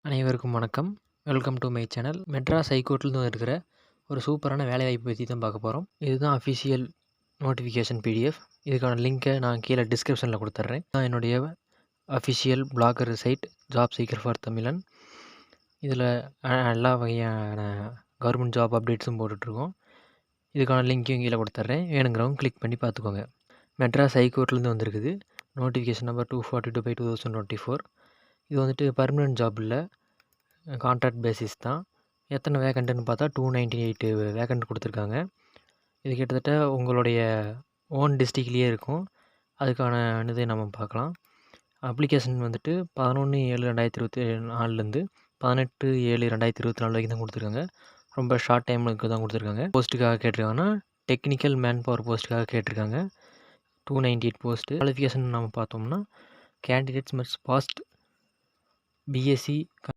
அனைவருக்கும் வணக்கம். Welcome to my channel. Madras ஹைகோர்ட்லேருந்து இருக்கிற ஒரு சூப்பரான வேலைவாய்ப்பு பற்றி தான் பார்க்க போகிறோம். இதுதான் அஃபிஷியல் நோட்டிஃபிகேஷன் பிடிஎஃப். இதுக்கான லிங்க்கை நான் கீழே டிஸ்கிரிப்ஷனில் கொடுத்துட்றேன். நான் என்னுடைய official blogger site job seeker for Tamilan. இதில் எல்லா வகையான கவர்மெண்ட் ஜாப் அப்டேட்ஸும் போட்டுட்ருக்கோம். இதுக்கான லிங்க்கையும் கீழே கொடுத்துட்றேன். வேணுங்கிறவங்க கிளிக் பண்ணி பார்த்துக்கோங்க. மெட்ராஸ் ஹைகோர்ட்லேருந்து வந்திருக்குது. Notification number 242/2024. இது வந்துட்டு பர்மனெண்ட் ஜாப் இல்லை, கான்ட்ராக்ட் பேசிஸ் தான். எத்தனை வேக்கண்ட்டுன்னு பார்த்தா 298 வேக்கண்ட் கொடுத்துருக்காங்க. இது கிட்டத்தட்ட உங்களுடைய ஓன் டிஸ்ட்ரிக்ட்லேயே இருக்கும். அதுக்கான இதை நம்ம பார்க்கலாம். அப்ளிகேஷன் வந்துட்டு 11/7/2024 18/7/2024 வரைக்கும் தான் கொடுத்துருக்காங்க. ரொம்ப ஷார்ட் டைமுக்கு தான் கொடுத்துருக்காங்க. போஸ்ட்டுக்காக கேட்டிருக்காங்கன்னா டெக்னிக்கல் மேன் பவர் போஸ்ட்டுக்காக கேட்டிருக்காங்க. 298 போஸ்ட்டு. குவாலிஃபிகேஷன் நம்ம பார்த்தோம்னா கேண்டிடேட்ஸ் மஸ்ட் பாஸ்ட் BSc